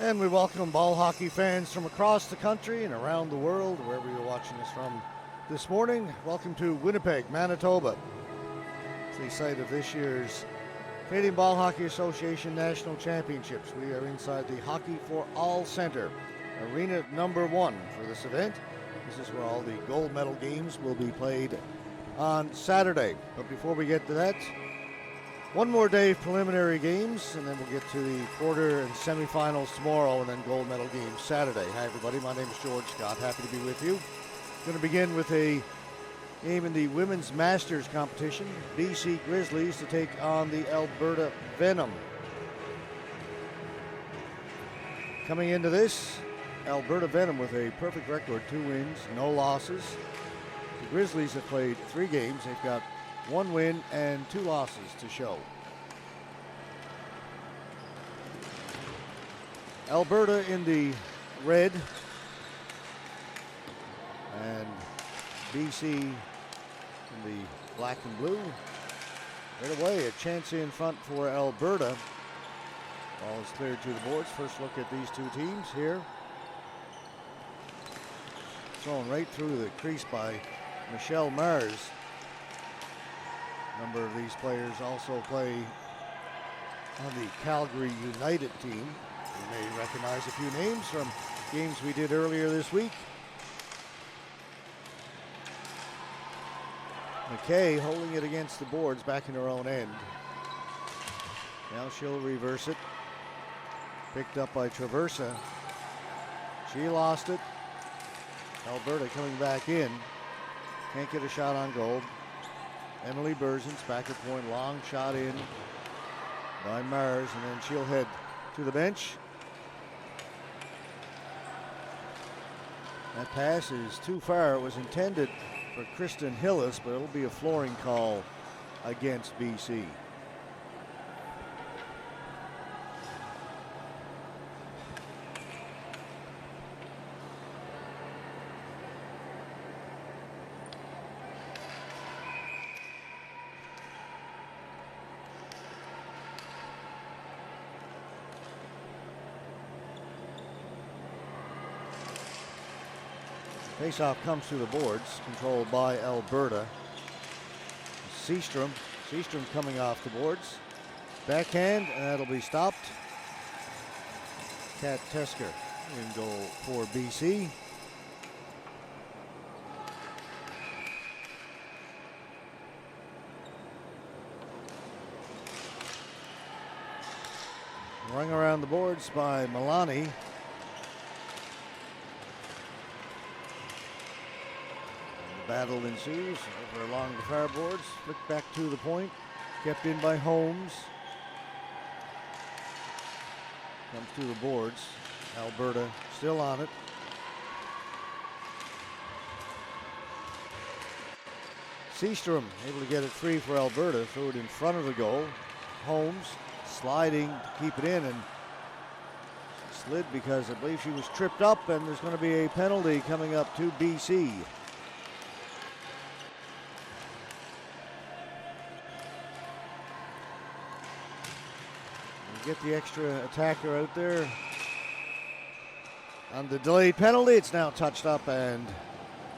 And we welcome ball hockey fans from across the country and around the world, wherever you're watching us from this morning. Welcome to Winnipeg, Manitoba. It's the site of this year's Canadian Ball Hockey Association National Championships. We are inside the Hockey for All Centre, arena number 1 for this event. This is where all the gold medal games will be played on Saturday. But before we get to that, one more day of preliminary games, and then we'll get to the quarter and semifinals tomorrow, and then gold medal games Saturday. Hi, everybody. My name is George Scott. Happy to be with you. Going to begin with a game in the Women's Masters competition. BC Grizzlies to take on the Alberta Venom. Coming into this, Alberta Venom with a perfect record, 2 wins, no losses. The Grizzlies have played 3 games. They've got 1 win and 2 losses to show. Alberta in the red and BC in the black and blue. Right away, a chance in front for Alberta. Ball is cleared to the boards. First look at these 2 teams here. Thrown right through the crease by Michelle Mars. A number of these players also play on the Calgary United team. You may recognize a few names from games we did earlier this week. McKay holding it against the boards back in her own end. Now she'll reverse it. Picked up by Traversa. She lost it. Alberta coming back in. Can't get a shot on goal. Emily Berzins back at point, long shot in by Mars, and then she'll head to the bench. That pass is too far. It was intended for Kristen Hillis, but it'll be a flooring call against BC. Faceoff comes to the boards, controlled by Alberta. Seastrom coming off the boards. Backhand, and that'll be stopped. Kat Tesker in goal for BC. Rung around the boards by Milani. Battle ensues over along the far boards. Flicked back to the point. Kept in by Holmes. Comes to the boards. Alberta still on it. Seastrom able to get it free for Alberta. Threw it in front of the goal. Holmes sliding to keep it in, and slid because I believe she was tripped up, and there's going to be a penalty coming up to BC. Get the extra attacker out there. On the delayed penalty, it's now touched up, and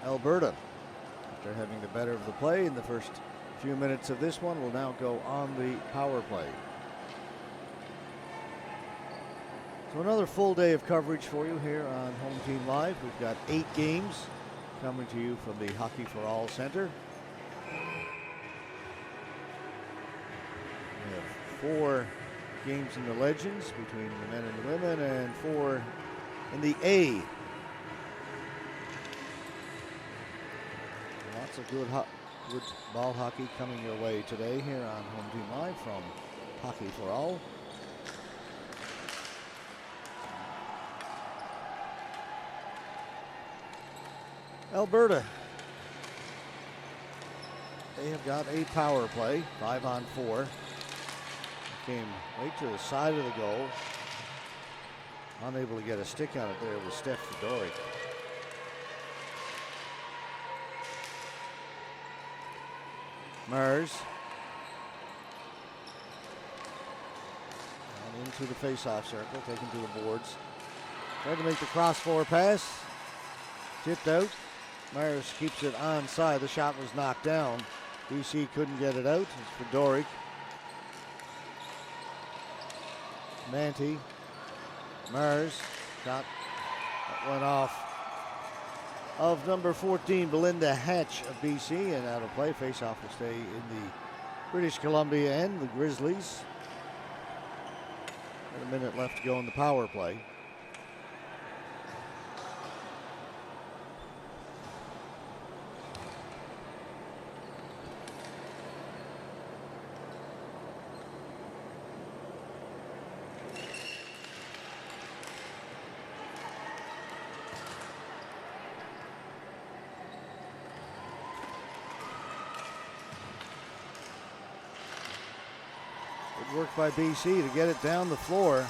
Alberta, after having the better of the play in the first few minutes of this one, will now go on the power play. So another full day of coverage for you here on Home Team Live. We've got 8 games coming to you from the Hockey for All Centre. We have 4 games in the Legends between the men and the women, and 4 in the A. Lots of good ball hockey coming your way today here on Home Team Live from Hockey for All. Alberta, they have got a power play, 5-on-4. Came right to the side of the goal. Unable to get a stick on it there with Steph Fedori. Mars. And into the face-off circle, taken to the boards. Tried to make the cross-floor pass. Tipped out. Myers keeps it onside. The shot was knocked down. BC couldn't get it out. It's for Doric. Manti. Myers. Shot that went off of number 14, Belinda Hatch of BC, and out of play. Face-off will stay in the British Columbia end, the Grizzlies. And a minute left to go in the power play. Good work by BC to get it down the floor.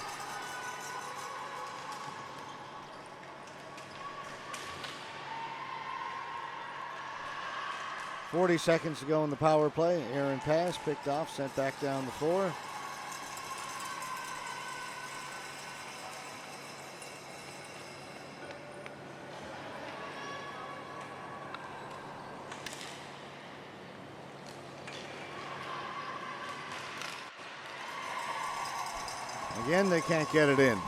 .40 seconds to go in the power play. Aaron pass, picked off, sent back down the floor. Again, they can't get it in.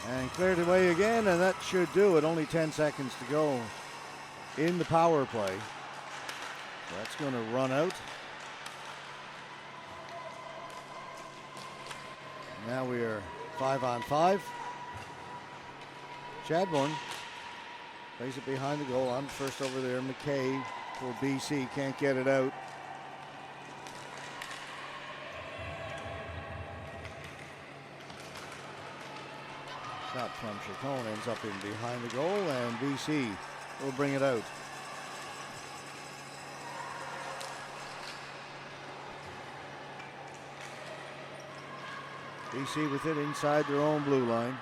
And cleared away again, and that should do it. Only 10 seconds to go in the power play. So that's going to run out. Now we are 5-on-5. Chadbourne plays it behind the goal. On first over there, McKay for BC. Can't get it out. Shot from Chacon ends up in behind the goal, and BC will bring it out. BC with it inside their own blue line.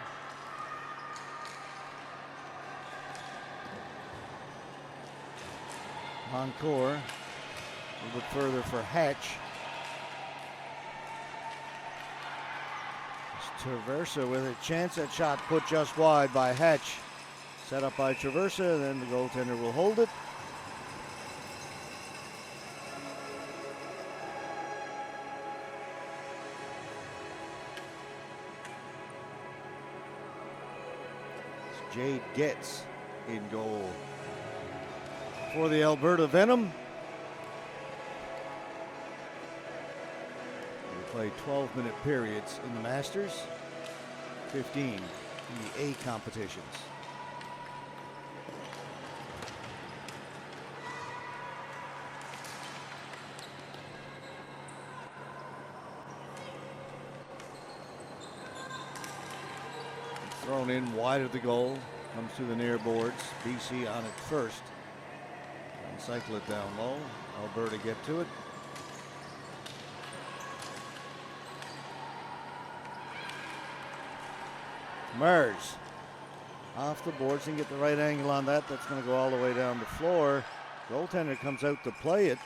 Encore a little bit further for Hatch. Traversa with a chance at shot put just wide by Hatch. Set up by Traversa, then the goaltender will hold it. It's Jade Getz in goal for the Alberta Venom. Play 12-minute periods in the Masters, 15 in the A competitions. Thrown in wide of the goal, comes to the near boards. BC on it first. And cycle it down low. Alberta get to it. Mers off the boards and get the right angle on that. That's going to go all the way down the floor. Goaltender comes out to play it.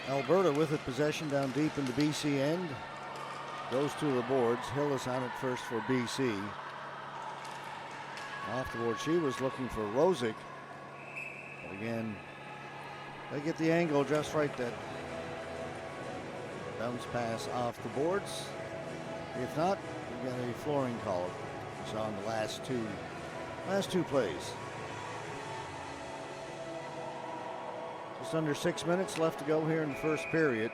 Alberta with it, possession down deep in the BC end. Goes to the boards. Hill is on it first for BC. Off the board, she was looking for Rosick. But again, they get the angle just right. That bounce pass off the boards. If not, we got a flooring call. We saw in the last two plays. Just under 6 minutes left to go here in the first period.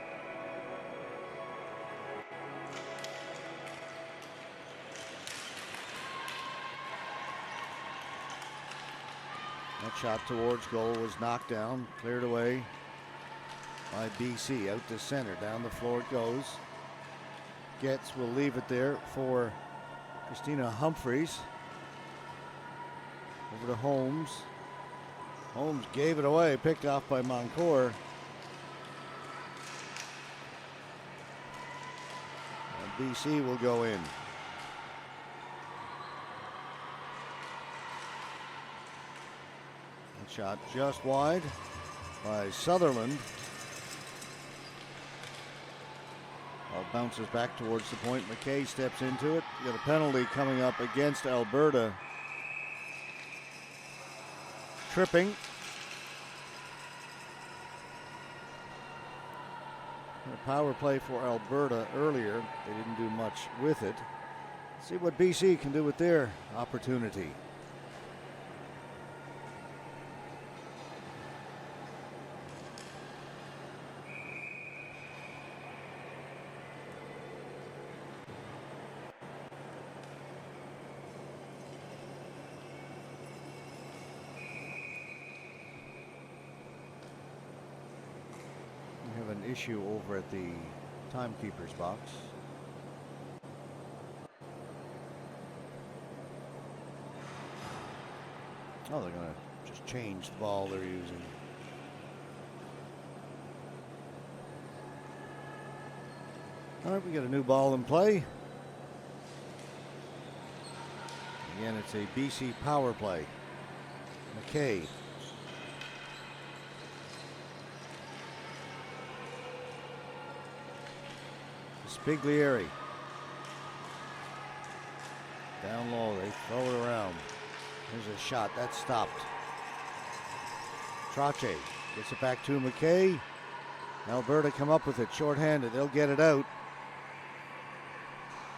That shot towards goal was knocked down, cleared away by BC. Out to center, down the floor it goes. Getz will leave it there for Christina Humphreys. Over to Holmes. Holmes gave it away, picked off by Moncourt. And BC will go in. That shot just wide by Sutherland. Ball bounces back towards the point. McKay steps into it. You got a penalty coming up against Alberta. Tripping. A power play for Alberta earlier. They didn't do much with it. Let's see what BC can do with their opportunity. An issue over at the timekeeper's box. Oh, they're going to just change the ball they're using. All right, we got a new ball in play. Again, it's a BC power play. McKay. Biglieri. Down low, they throw it around. There's a shot, that's stopped. Trache gets it back to McKay. Alberta come up with it, shorthanded, they'll get it out.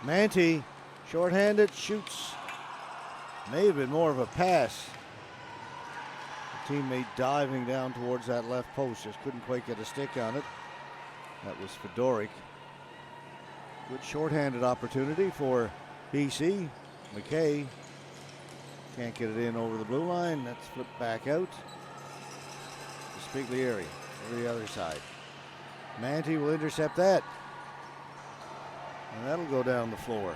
Manti, shorthanded, shoots. May have been more of a pass. The teammate diving down towards that left post, just couldn't quite get a stick on it. That was Fedoric. Good shorthanded opportunity for BC. McKay can't get it in over the blue line. That's flipped back out. Spiglieri over the other side. Manti will intercept that. And that'll go down the floor.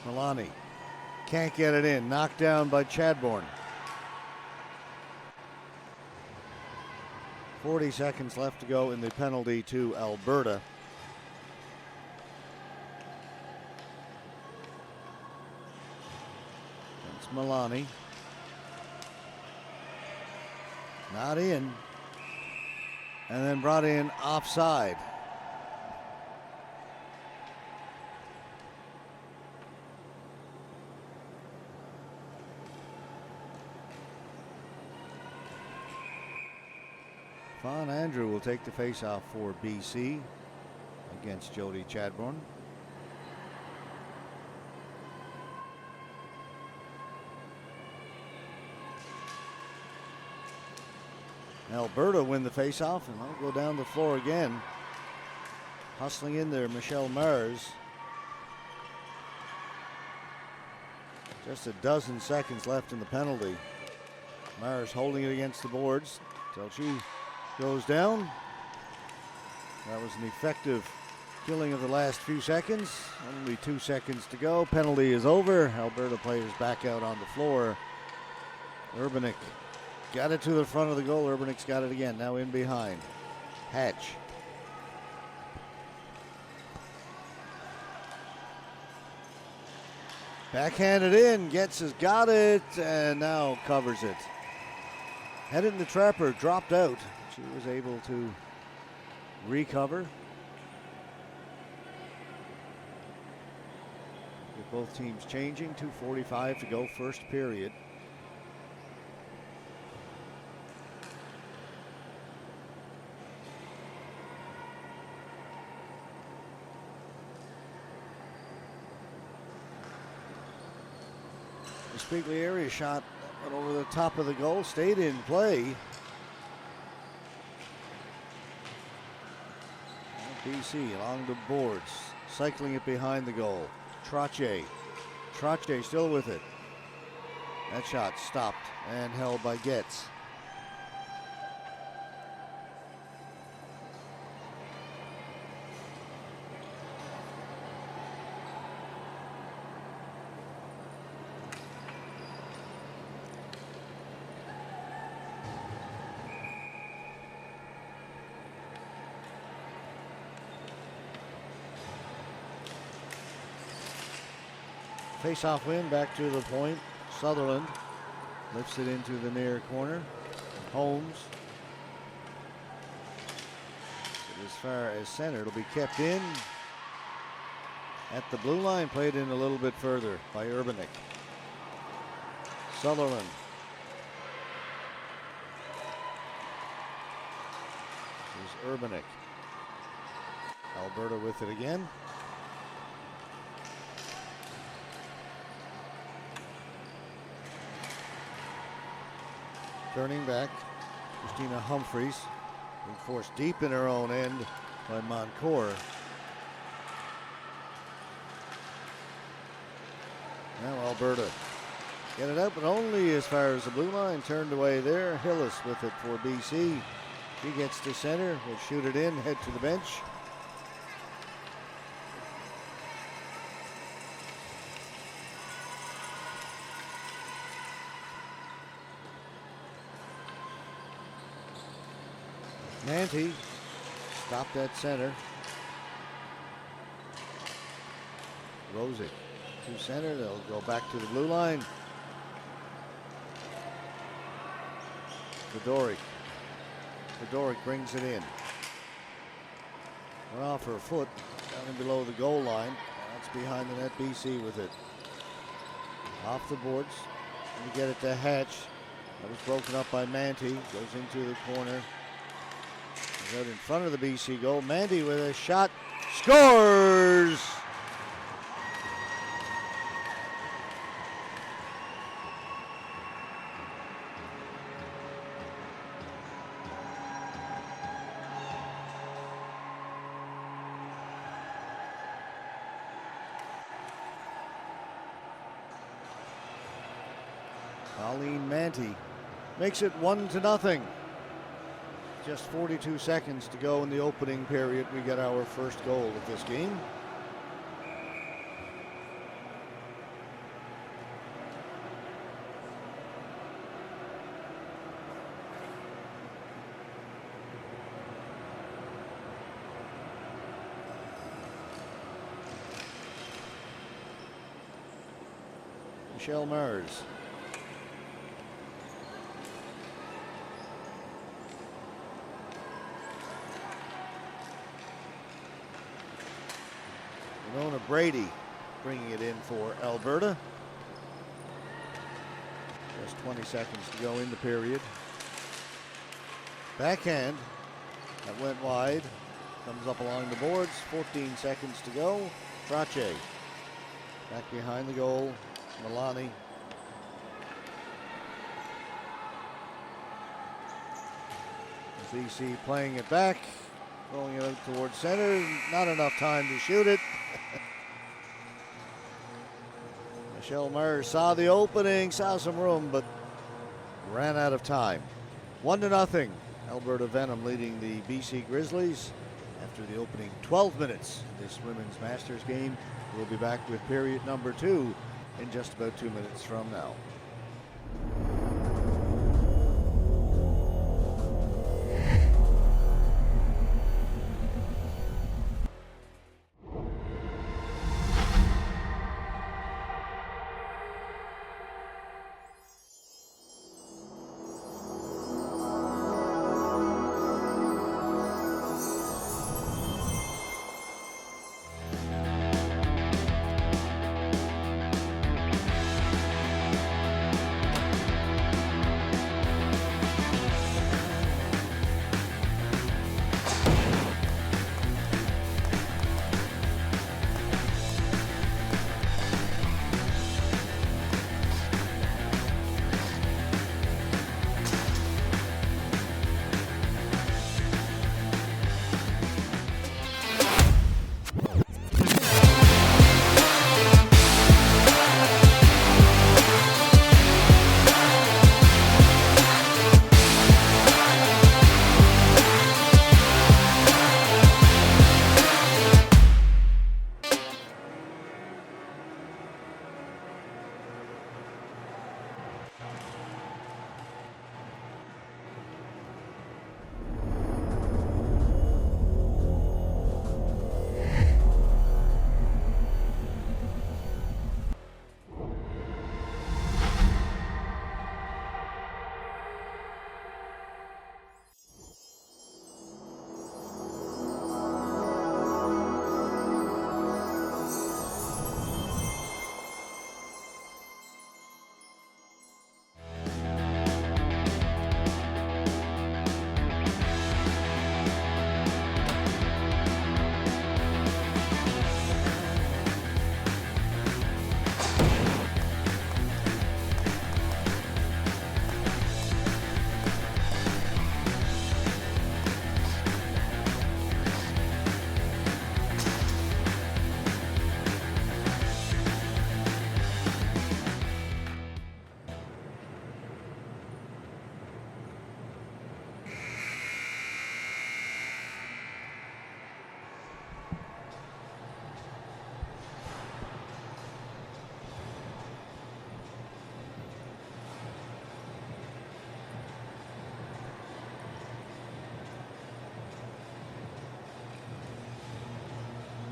Milani can't get it in. Knocked down by Chadbourne. 40 seconds left to go in the penalty to Alberta. It's Milani. Not in. And then brought in offside. Fawn Andrew will take the faceoff for BC against Jody Chadbourne. Alberta win the faceoff, and they'll go down the floor again. Hustling in there, Michelle Mars. Just a dozen seconds left in the penalty. Mars holding it against the boards until she goes down. That was an effective killing of the last few seconds. Only 2 seconds to go. Penalty is over. Alberta players back out on the floor. Urbanek got it to the front of the goal. Urbanek's got it again. Now in behind. Hatch. Backhanded in. Getz has got it and now covers it. Headed in the trapper. Dropped out. She was able to recover. With both teams changing. 2:45 to go, first period. The Spiglieri shot went over the top of the goal, stayed in play. BC along the boards, cycling it behind the goal. Trache still with it. That shot stopped and held by Getz. Face-off win, back to the point. Sutherland lifts it into the near corner. Holmes. As far as center, it'll be kept in at the blue line, played in a little bit further by Urbanic. Sutherland. Here's Urbanic. Alberta with it again. Turning back, Christina Humphreys, being forced deep in her own end by Moncourt. Now Alberta get it out, but only as far as the blue line. Turned away there. Hillis with it for BC. She gets to center, will shoot it in, head to the bench. Manti stopped at center. Rosick to center. They'll go back to the blue line. Fedoric. Fedoric brings it in. Went off her foot down and below the goal line. That's behind the net. BC with it. Off the boards. And to get it to Hatch. That was broken up by Manti. Goes into the corner. Out in front of the BC goal. Manti with a shot. Scores! Colleen Manti makes it 1-0. Just 42 seconds to go in the opening period. We get our first goal of this game. Michelle Mers. Nona Brady bringing it in for Alberta. Just 20 seconds to go in the period. Backhand that went wide. Comes up along the boards. 14 seconds to go. Trache back behind the goal. Milani. BC playing it back. Throwing it out towards center. Not enough time to shoot it. Michelle Mers saw the opening, saw some room, but ran out of time. 1-0. Alberta Venom leading the BC Grizzlies after the opening 12 minutes of this Women's Masters game. We'll be back with period number 2 in just about 2 minutes from now.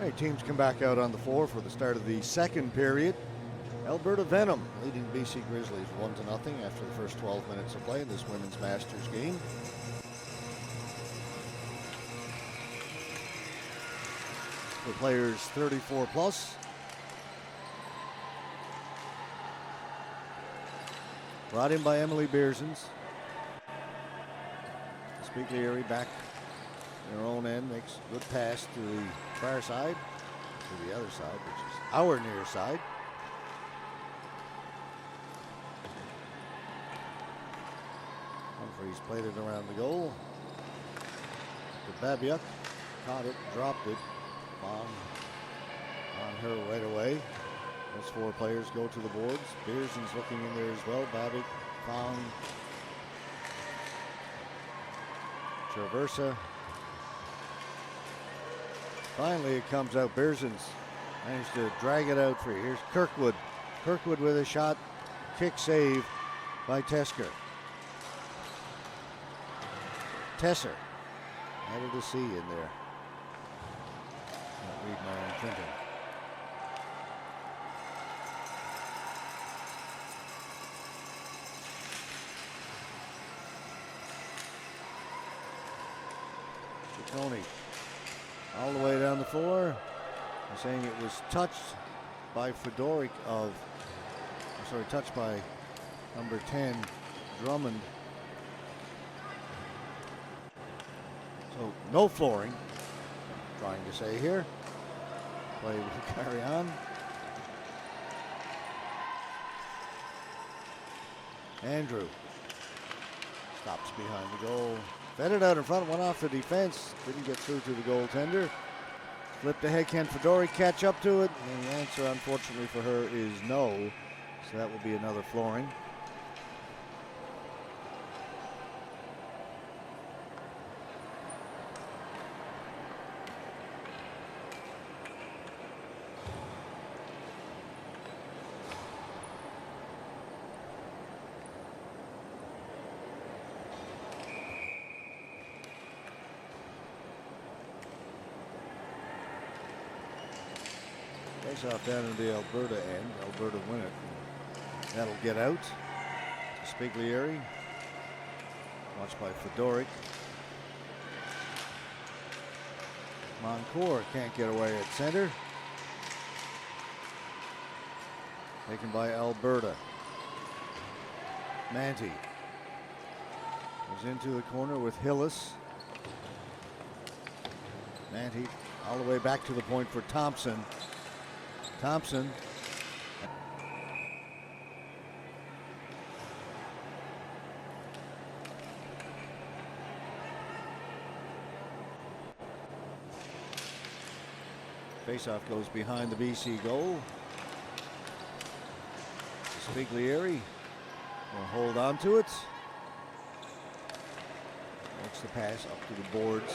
All right, teams come back out on the floor for the start of the second period. Alberta Venom leading BC Grizzlies 1-0 after the first 12 minutes of play in this women's Masters game. For players 34 plus. Brought in by Emily Beersons. Spiglieri back in her own end, makes a good pass to the far side, to the other side, which is our near side. Humphreys played it around the goal. To Babiuk, caught it, dropped it. Bomb on her right away. Those four players go to the boards. Beerson's looking in there as well. Babiuk found Traversa. Finally it comes out. Beerson's managed to drag it out free. Here's Kirkwood. Kirkwood with a shot. Kick save by Tesker. Tesser. Added a C in there. Not read my own printing. Tony all the way down the floor. They're saying it was touched by Fedoric touched by number 10, Drummond. So no flooring, trying to say here. Play will carry on. Andrew stops behind the goal. Fed it out in front, went off the defense. Didn't get through to the goaltender. Flipped ahead, can Fedori catch up to it? And the answer, unfortunately for her, is no. So that will be another flooring. Face off down in the Alberta end. Alberta win it. That'll get out to Spiglieri. Watched by Fedoric. Moncourt can't get away at center. Taken by Alberta. Manti goes into the corner with Hillis. Manti all the way back to the point for Thompson. Thompson. Faceoff goes behind the BC goal. Spiglieri will hold on to it. Makes the pass up to the boards.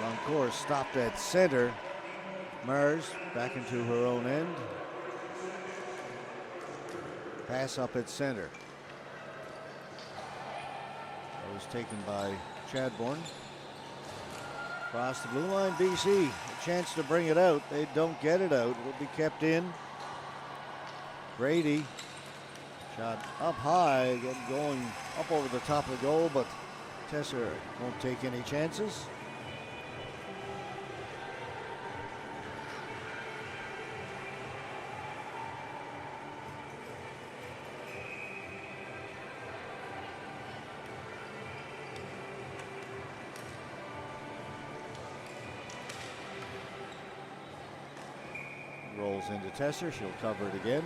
Moncourt stopped at center. Mars back into her own end. Pass up at center. That was taken by Chadbourne. Across the blue line, BC. A chance to bring it out. They don't get it out. It will be kept in. Brady. Shot up high, again going up over the top of the goal, but Tesser won't take any chances. Rolls into Tesser, she'll cover it again.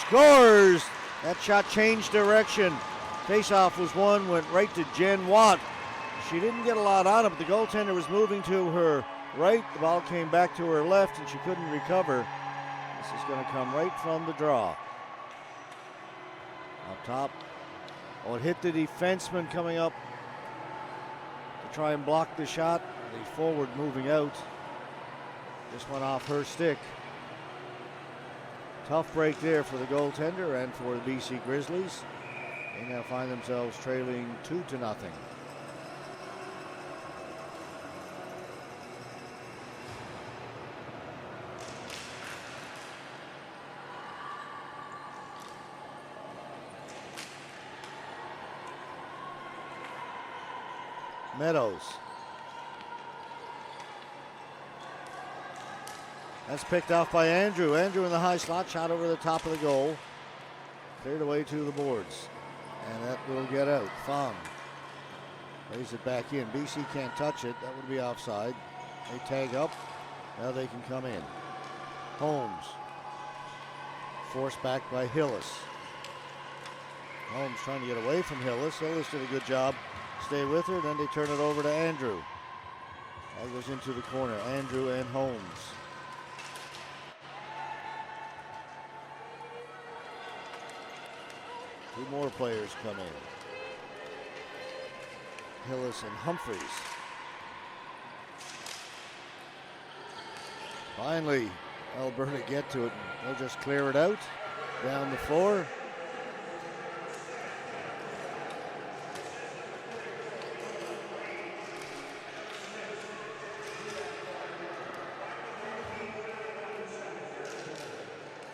Scores! That shot changed direction. Faceoff was won, went right to Jen Watt. She didn't get a lot on it, but the goaltender was moving to her right. The ball came back to her left, and she couldn't recover. This is going to come right from the draw. Up top. Oh, it hit the defenseman coming up to try and block the shot. The forward moving out. Just went off her stick. Tough break there for the goaltender and for the BC Grizzlies. They now find themselves trailing 2-0. Meadows. That's picked off by Andrew. Andrew in the high slot, shot over the top of the goal. Cleared away to the boards. And that will get out. Fong lays it back in. BC can't touch it. That would be offside. They tag up. Now they can come in. Holmes. Forced back by Hillis. Holmes trying to get away from Hillis. Hillis did a good job. Stay with her. Then they turn it over to Andrew. That goes into the corner. Andrew and Holmes. Two more players come in. Hillis and Humphreys. Finally, Alberta get to it. They'll just clear it out. Down the floor.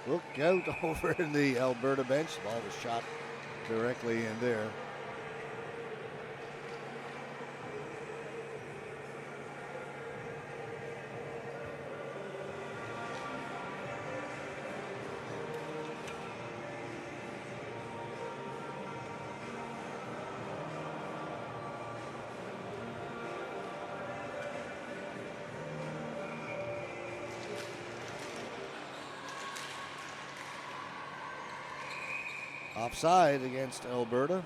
Look out over in the Alberta bench. The ball was shot directly in there. Offside against Alberta.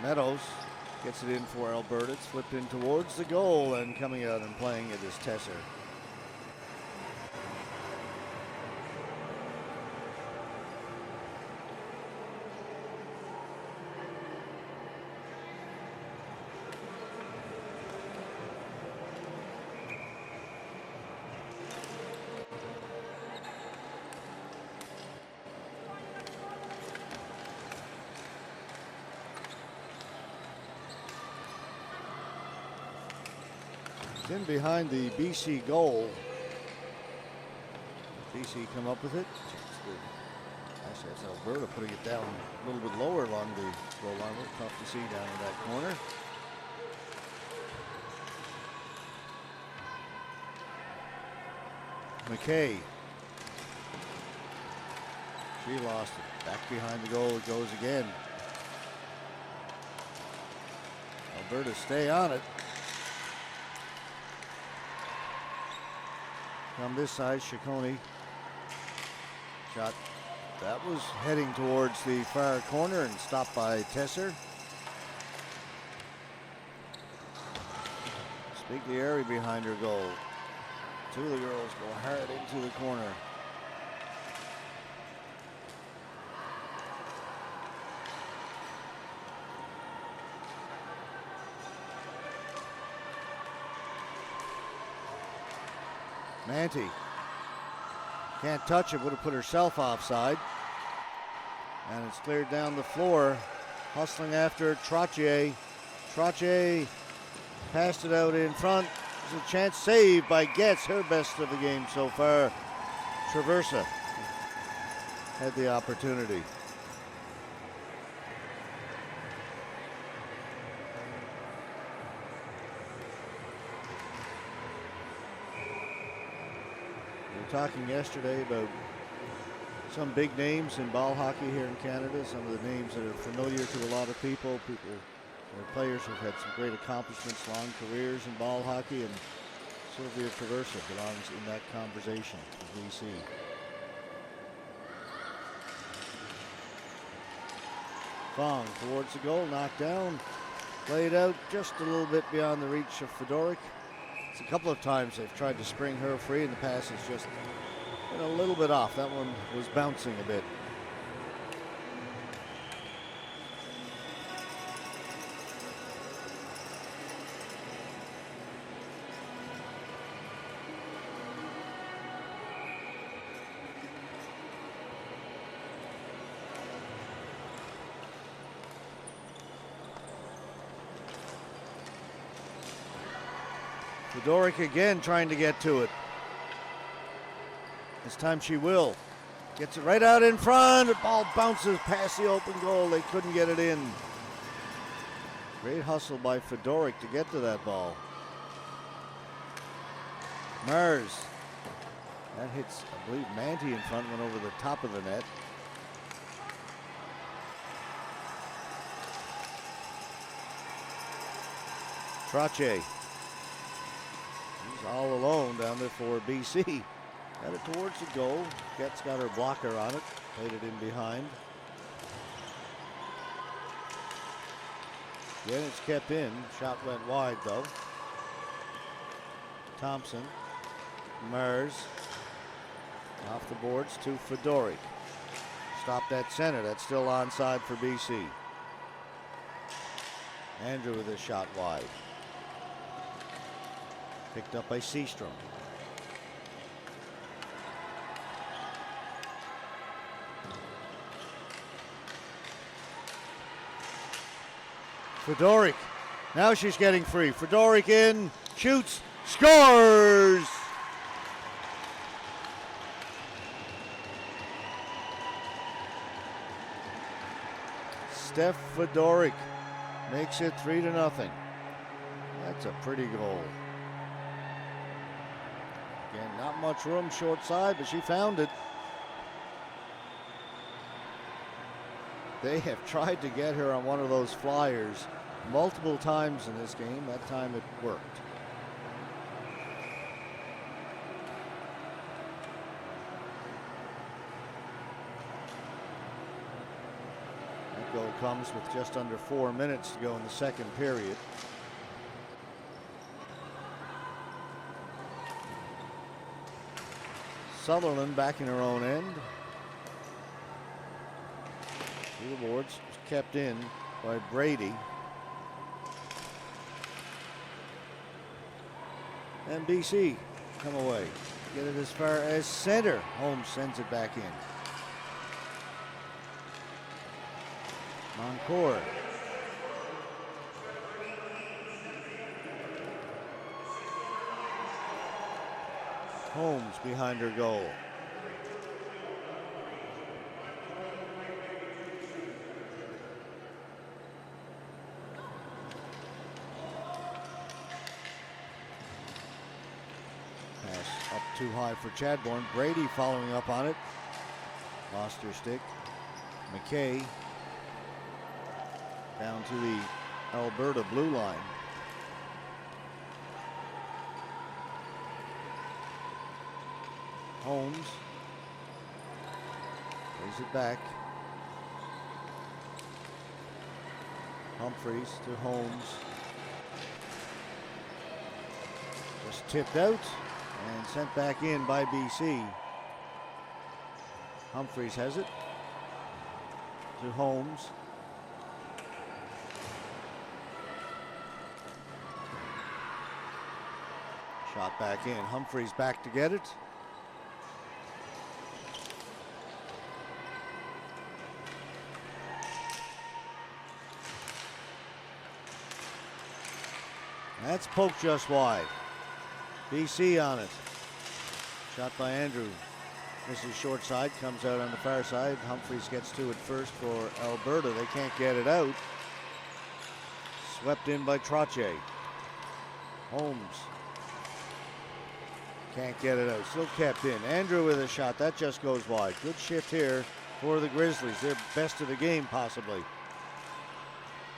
Meadows gets it in for Alberta. It's flipped in towards the goal, and coming out and playing it is Tesser. In behind the BC goal. BC come up with it. Actually, that's Alberta putting it down a little bit lower along the goal line. Tough to see down in that corner. McKay. She lost it. Back behind the goal it goes again. Alberta stay on it. On this side, Ciccone shot that was heading towards the far corner and stopped by Tesser. Spiglieri behind her goal. Two of the girls go hard into the corner. Manti can't touch it, would have put herself offside. And it's cleared down the floor. Hustling after Trottier. Trottier passed it out in front. There's a chance saved by Getz, her best of the game so far. Traversa had the opportunity. Talking yesterday about some big names in ball hockey here in Canada, some of the names that are familiar to a lot of people, players who've had some great accomplishments, long careers in ball hockey, and Sylvia Traversa belongs in that conversation for BC. Fong towards the goal, knocked down. Played out just a little bit beyond the reach of Fedoruk. It's a couple of times they've tried to spring her free, and the pass is just been a little bit off. That one was bouncing a bit. Fedoruk again trying to get to it. This time she will. Gets it right out in front. The ball bounces past the open goal. They couldn't get it in. Great hustle by Fedoruk to get to that ball. Mars. That hits, I believe, Manty in front, went over the top of the net. Trache. He's all alone down there for BC. Got it towards the goal. Get's got her blocker on it. Played it in behind. Again, it's kept in. Shot went wide though. Thompson. Mers. Off the boards to Fedoruk. Stopped at center. That's still onside for BC. Andrew with a shot wide. Picked up by Seastrom. Fedoruk. Now she's getting free. Fedoruk in, shoots, scores! Steph Fedoruk makes it 3-0. That's a pretty goal. Again, not much room short side, but she found it. They have tried to get her on one of those flyers multiple times in this game. That time it worked. That goal comes with just under 4 minutes to go in the second period. Sutherland back in her own end. Through the boards, kept in by Brady. And BC come away. Get it as far as center. Holmes sends it back in. Moncourt. Holmes behind her goal. Pass up too high for Chadbourne. Brady following up on it. Lost her stick. McKay down to the Alberta blue line. Holmes plays it back. Humphreys to Holmes. Just tipped out and sent back in by BC. Humphreys has it to Holmes. Shot back in. Humphreys back to get it. That's poked just wide. BC on it. Shot by Andrew. Misses short side, comes out on the far side. Humphreys gets to it first for Alberta. They can't get it out. Swept in by Trache. Holmes. Can't get it out. Still kept in. Andrew with a shot. That just goes wide. Good shift here for the Grizzlies. Their best of the game, possibly.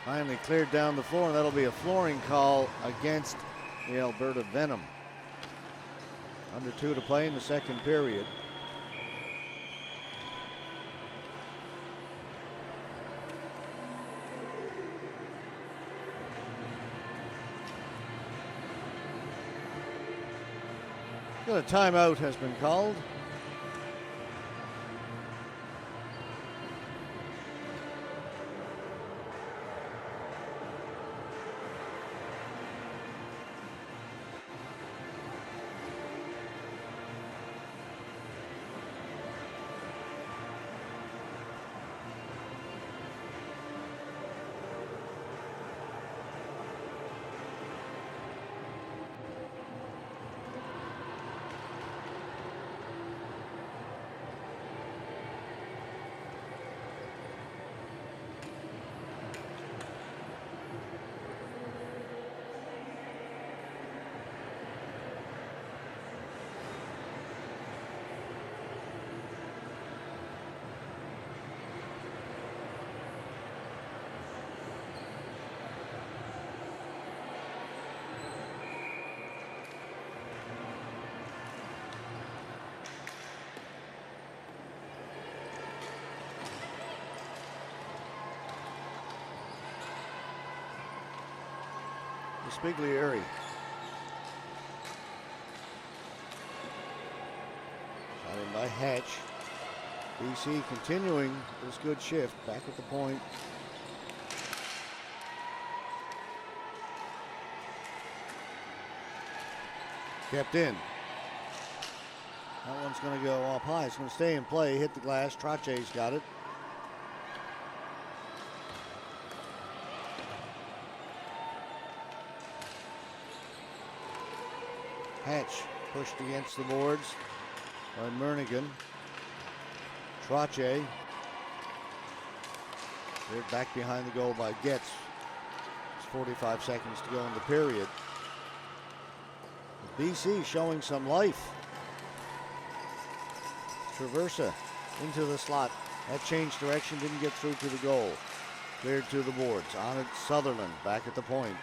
Finally cleared down the floor, and that'll be a flooring call against the Alberta Venom. Under 2 to play in the second period. A timeout has been called. Spiglieri. Shot in by Hatch. BC continuing this good shift back at the point. Kept in. That one's going to go up high. It's going to stay in play. Hit the glass. Trache's got it. Hatch pushed against the boards by Mernigan. Trache cleared back behind the goal by Getz. It's 45 seconds to go in the period. BC showing some life. Traversa into the slot. That changed direction, didn't get through to the goal. Cleared to the boards. On it, Sutherland back at the point.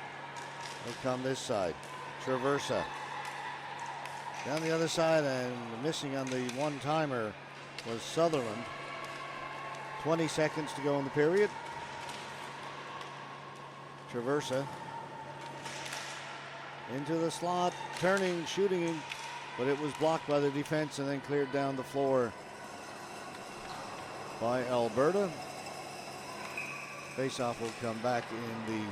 They'll come this side. Traversa. Down the other side, and missing on the one-timer was Sutherland. 20 seconds to go in the period. Traversa into the slot, turning, shooting, but it was blocked by the defense and then cleared down the floor by Alberta. Faceoff will come back in the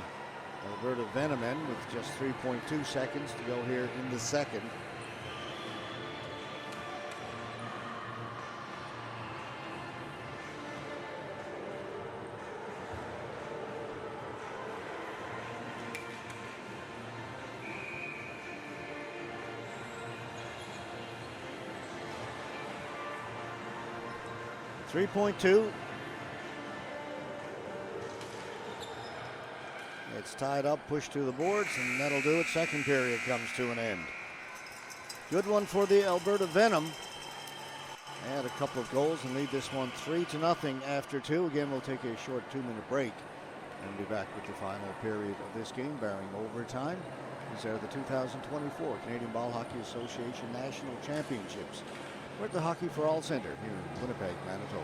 Alberta Venom end with just 3.2 seconds to go here in the second. .2. It's tied up, pushed to the boards, and that'll do it. Second period comes to an end. Good one for the Alberta Venom. Add a couple of goals and lead this one 3-0 after 2. Again, we'll take a short 2-minute break and be back with the final period of this game, barring overtime. These are the 2024 Canadian Ball Hockey Association National Championships. We're at the Hockey for All Center here in Winnipeg, Manitoba.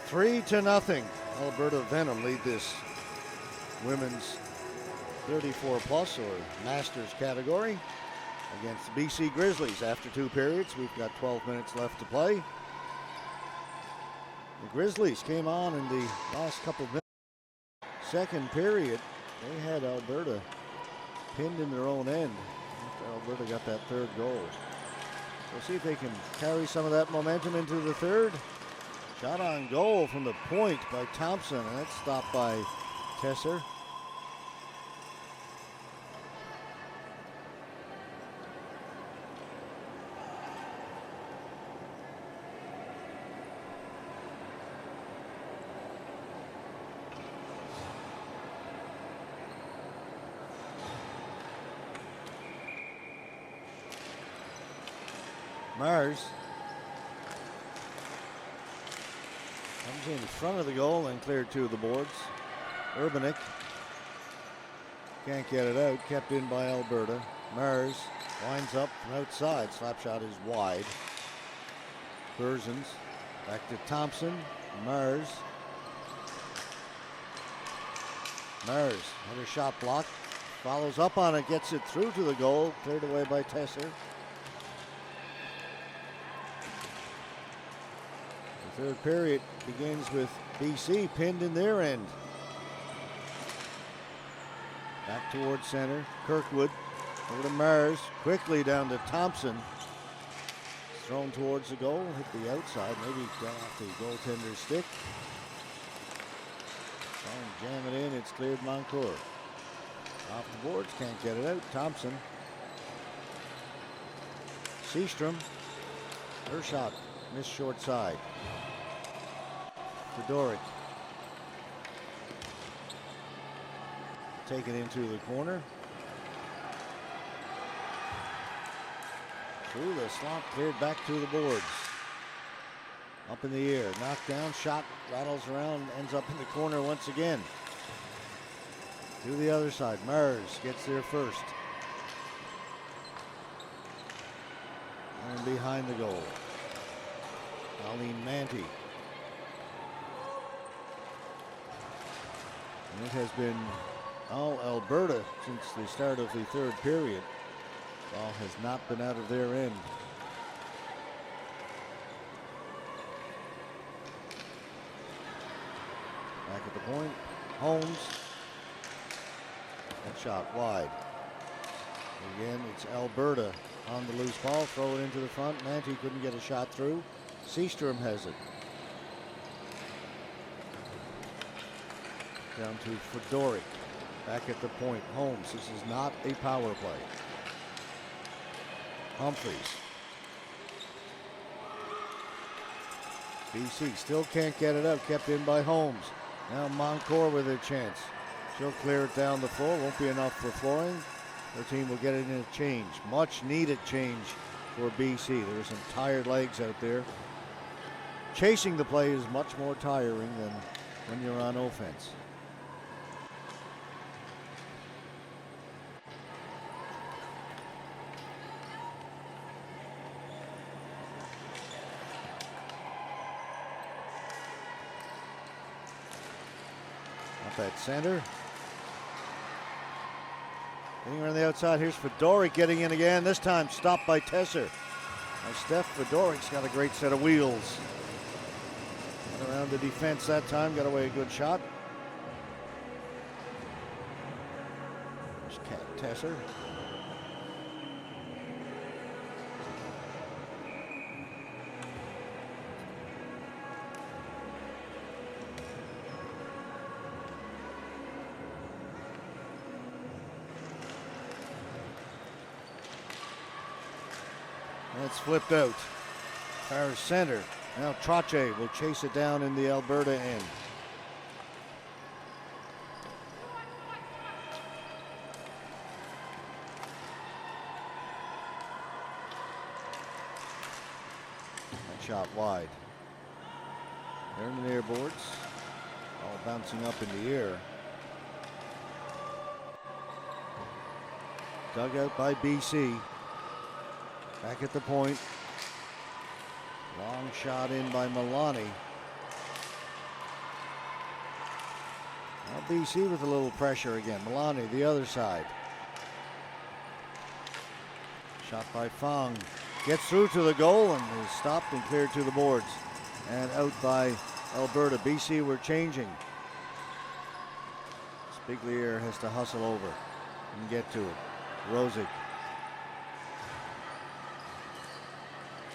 3-0. Alberta Venom lead this women's 34 plus or masters category against the BC Grizzlies. After 2 periods, we've got 12 minutes left to play. The Grizzlies came on in the last couple of minutes. Second period, they had Alberta pinned in their own end after Alberta got that third goal. We'll see if they can carry some of that momentum into the third. Shot on goal from the point by Thompson, and that's stopped by Tesser. Mars comes in front of the goal and cleared 2 of the boards. Urbanek can't get it out, kept in by Alberta. Mars winds up from outside, slap shot is wide. Berzins back to Thompson. Mars had a shot blocked, follows up on it, gets it through to the goal, cleared away by Tesser. Third period begins with BC pinned in their end. Back towards center. Kirkwood over to Mars. Quickly down to Thompson. Thrown towards the goal. Hit the outside. Maybe got off the goaltender's stick. Trying to jam it in. It's cleared Moncourt. Off the boards. Can't get it out. Thompson. Seastrom. Her shot. Missed short side. Fedoric. Take it into the corner. Through the slot, cleared back to the boards. Up in the air, knocked down, shot, rattles around, ends up in the corner once again. To the other side, Mars gets there first. And behind the goal, Aline Manty. And it has been all Alberta since the start of the third period. Ball has not been out of their end. Back at the point, Holmes. That shot wide. Again, it's Alberta on the loose ball. Throw it into the front. Manty couldn't get a shot through. Seastrom has it. Down to Fedoric. Back at the point, Holmes. This is not a power play. Humphreys. BC still can't get it up. Kept in by Holmes. Now Moncourt with a chance. She'll clear it down the floor. Won't be enough for flooring. Their team will get it in a change. Much needed change for BC. There are some tired legs out there. Chasing the play is much more tiring than when you're on offense. Up at center. Getting around the outside. Here's Fedoric getting in again. This time stopped by Tesser. Now Steph Fedoric's got a great set of wheels. Got around the defense that time. Got away a good shot. There's Tesser. It's flipped out. Far center. Now Trache will chase it down in the Alberta end. That shot wide. They're in the near boards. All bouncing up in the air. Dug out by BC. Back at the point. Long shot in by Milani. Now BC with a little pressure again. Malani, the other side. Shot by Fong. Gets through to the goal and is stopped and cleared to the boards. And out by Alberta. BC were changing. Spiglier has to hustle over and get to it. Rosick.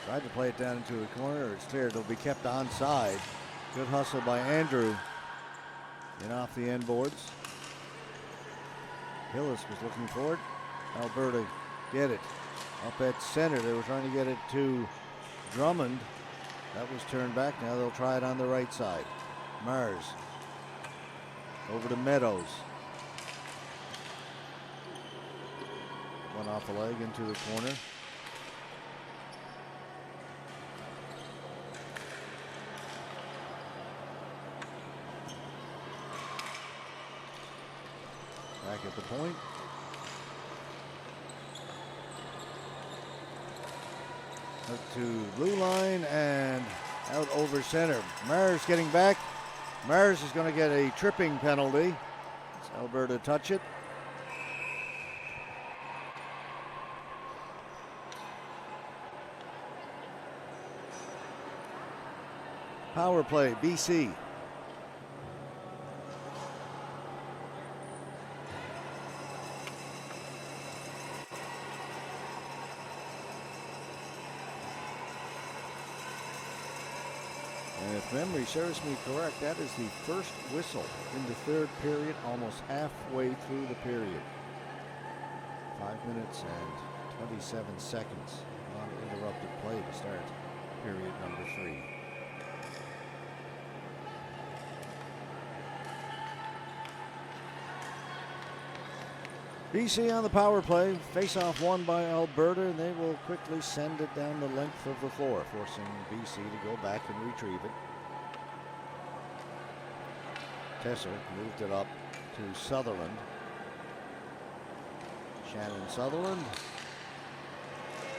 Tried to play it down into the corner. It's cleared. It'll be kept onside. Good hustle by Andrew. In off the end boards. Hillis was looking for it. Alberta get it. Up at center. They were trying to get it to Drummond. That was turned back. Now they'll try it on the right side. Mars. Over to Meadows. One off the leg into the corner. Back at the point. Up to blue line and out over center. Mars getting back. Mars is going to get a tripping penalty. It's Alberta touch it. Power play, BC. And if memory serves me correct, that is the first whistle in the third period, almost halfway through the period. 5 minutes and 27 seconds on interrupted play to start period number 3. BC on the power play. Face-off won by Alberta, and they will quickly send it down the length of the floor, forcing BC to go back and retrieve it. Tesser moved it up to Sutherland. Shannon Sutherland.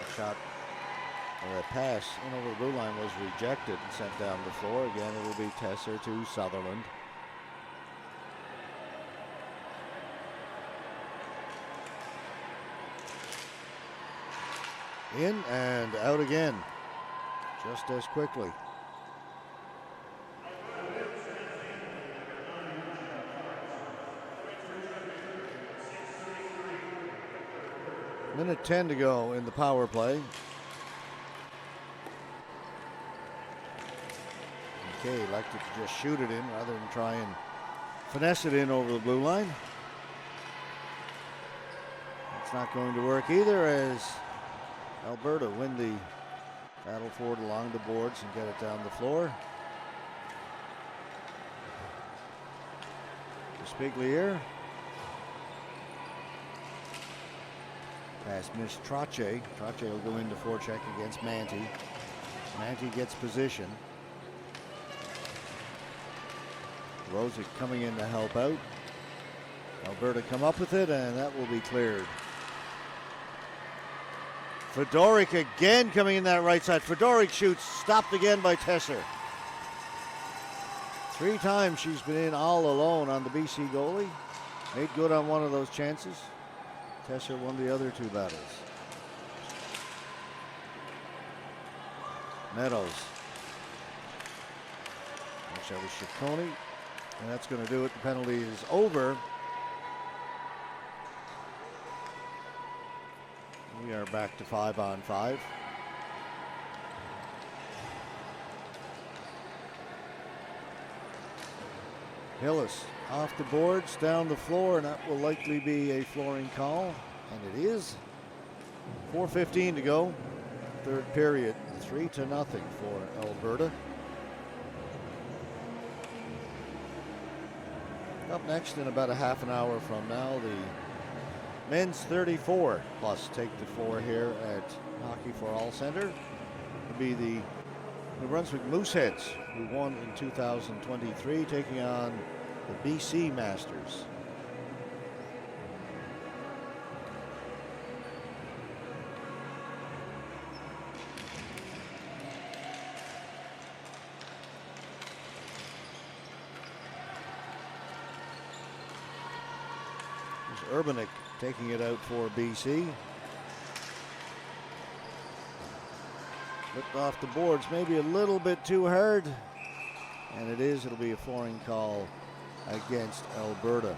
A shot, or a pass in over the blue line was rejected and sent down the floor. Again, it will be Tesser to Sutherland. In and out again, just as quickly. Minute 10 to go in the power play. McKay elected to just shoot it in rather than try and finesse it in over the blue line. It's not going to work either, as Alberta win the battle for it along the boards and get it down the floor. To Spiglier. Pass missed Trache. Trache will go into forecheck against Manti. Manti gets position. Rosick coming in to help out. Alberta come up with it, and that will be cleared. Fedoruk again coming in that right side. Fedoruk shoots, stopped again by Tesser. 3 times she's been in all alone on the BC goalie. Made good on one of those chances. Tesser won the other 2 battles. Meadows. That was Ciccone. And that's going to do it. The penalty is over. We are back to 5-on-5. Hillis off the boards, down the floor, and that will likely be a flooring call. And it is. 4:15 to go. Third period. 3-0 for Alberta. Up next in about a half an hour from now, the men's 34 plus take the 4 here at Hockey for All Center. It'll be the New Brunswick Mooseheads, who won in 2023, taking on the BC Masters. Urbanek taking it out for BC. Flipped off the boards, maybe a little bit too hard. And it is, it'll be a flooring call against Alberta.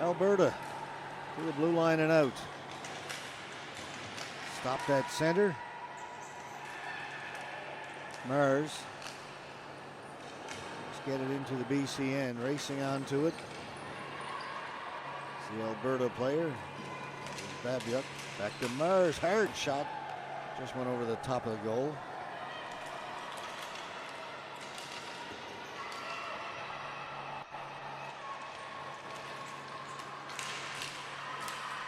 Alberta to the blue line and out. Stopped at center. Mars. Let's get it into the BCN, racing onto it. It's the Alberta player. Babiuk. Back to Mars. Hard shot. Just went over the top of the goal.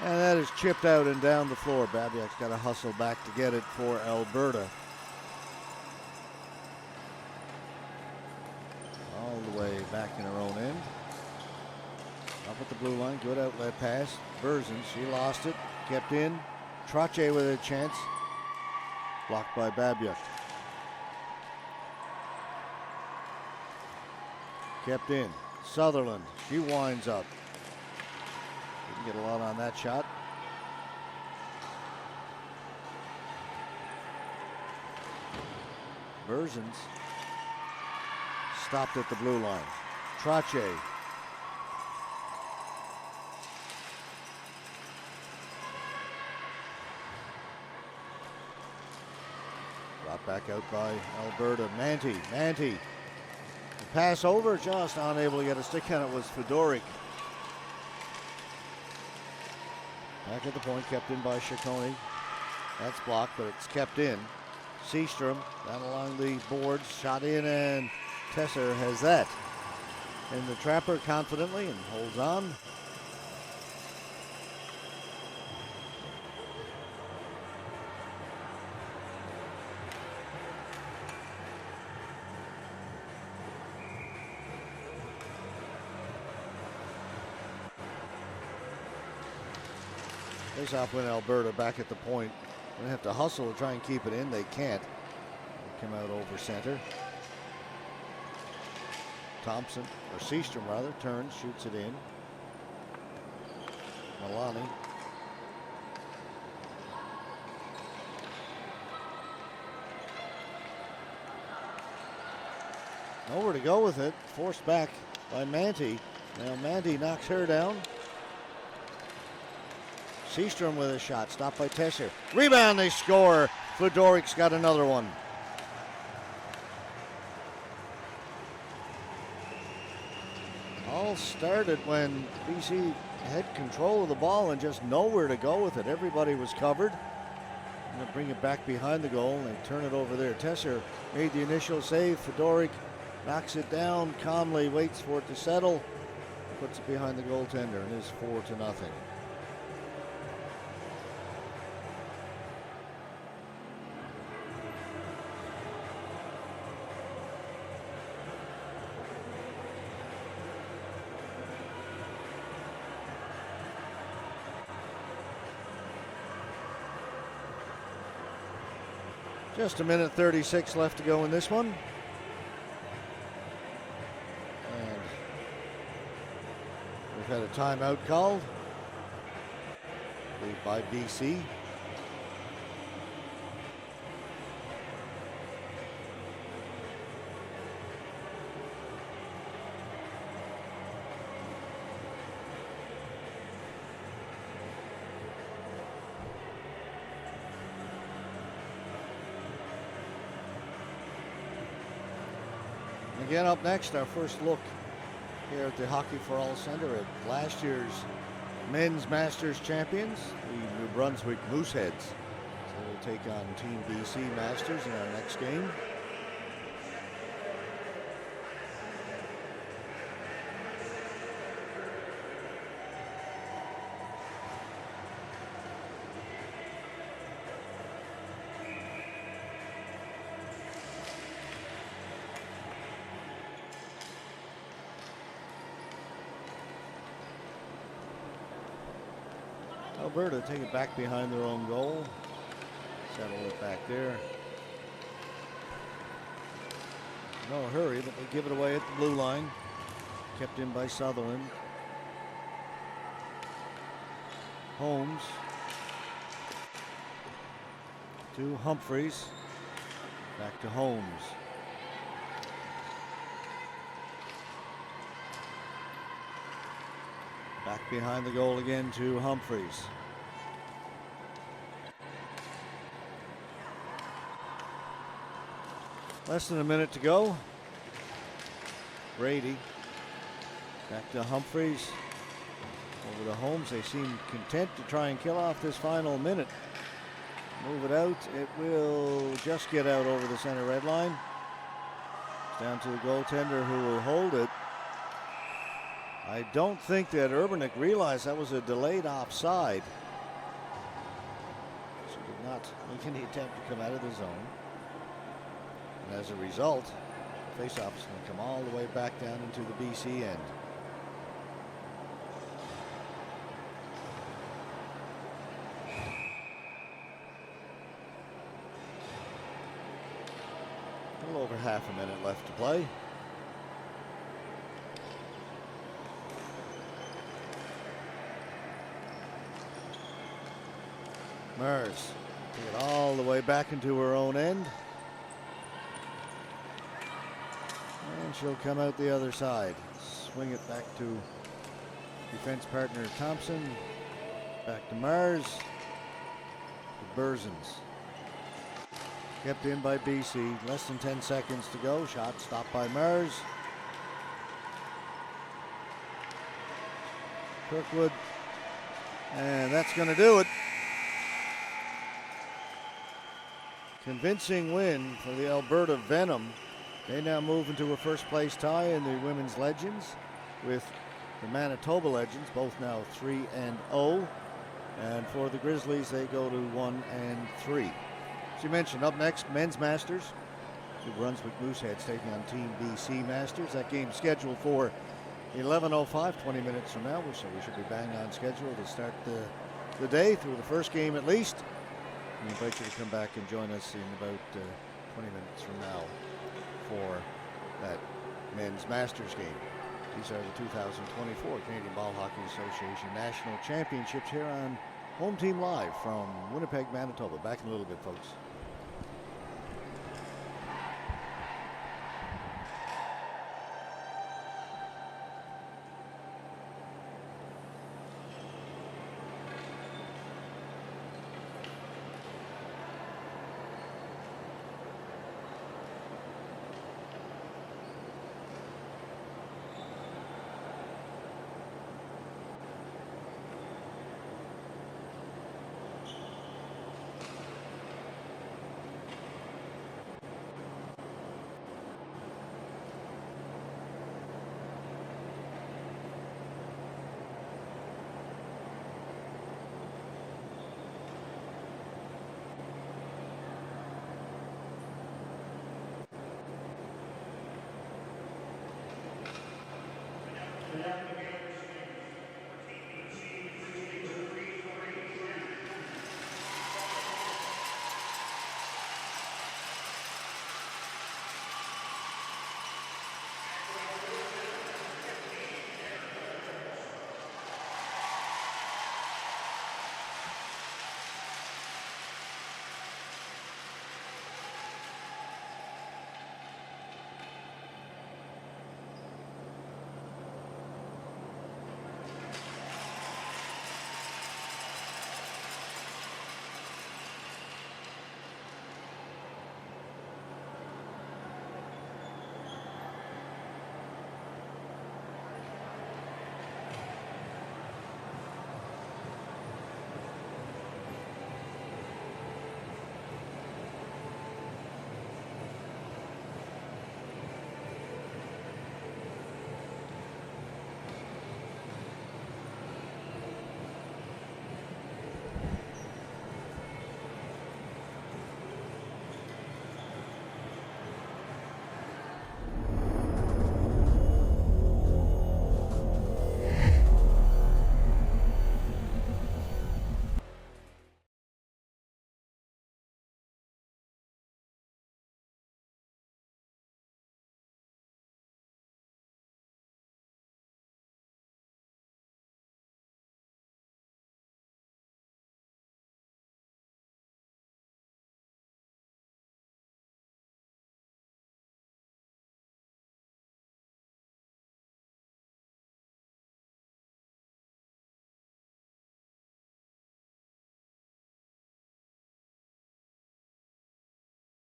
And that is chipped out and down the floor. Babiak's got to hustle back to get it for Alberta. All the way back in her own end. Up at the blue line, good outlet pass. Berzin, she lost it, kept in. Trache with a chance. Blocked by Babiak. Kept in. Sutherland, she winds up. Didn't get a lot on that shot. Berzins stopped at the blue line. Trache. Brought back out by Alberta. Manti. The pass over, just unable to get a stick on it was Fedoric. Back at the point, kept in by Ciccone. That's blocked, but it's kept in. Seastrom down along the boards, shot in, and Tesser has that. And the trapper confidently and holds on. Face off win Alberta back at the point. They have to hustle to try and keep it in. They can't. They come out over center. Thompson, or Seastrom rather, turns, shoots it in. Malani. Nowhere to go with it. Forced back by Manti. Now Manti knocks her down. Seastrom with a shot, stopped by Tesser. Rebound, they score. Fedoric's got another one. All started when BC had control of the ball and just nowhere to go with it. Everybody was covered. Going to bring it back behind the goal and they turn it over there. Tesser made the initial save. Fedoric knocks it down calmly, waits for it to settle, puts it behind the goaltender, and is 4-0. Just a minute 36 left to go in this one. And we've had a timeout called by BC. Again, up next, our first look here at the Hockey for All Center at last year's Men's Masters champions, the New Brunswick Mooseheads. So we'll take on Team BC Masters in our next game. Alberta take it back behind their own goal. Settle it back there. No hurry, but they give it away at the blue line. Kept in by Sutherland. Holmes to Humphreys. Back to Holmes. Back behind the goal again to Humphreys. Less than a minute to go. Brady back to Humphreys. Over to Holmes. They seem content to try and kill off this final minute. Move it out. It will just get out over the center red line. It's down to the goaltender who will hold it. I don't think that Urbanek realized that was a delayed offside. So did not make any attempt to come out of the zone. And as a result, the faceoff is going to come all the way back down into the BC end. A little over half a minute left to play. Mers take it all the way back into her own end. And she'll come out the other side. Swing it back to defense partner Thompson. Back to Mars. To Berzins. Kept in by BC. Less than 10 seconds to go. Shot stopped by Mars. Kirkwood. And that's going to do it. Convincing win for the Alberta Venom. They now move into a first place tie in the Women's Legends with the Manitoba Legends, both now 3-0. And for the Grizzlies, they go to 1-3. As you mentioned, up next, Men's Masters. New Brunswick Mooseheads taking on Team BC Masters. That game scheduled for 11:05, 20 minutes from now. So we should be bang on schedule to start the day through the first game at least. We invite you to come back and join us in about 20 minutes from now for that Men's Masters game. These are the 2024 Canadian Ball Hockey Association National Championships here on Home Team Live from Winnipeg, Manitoba. Back in a little bit, folks. We have to get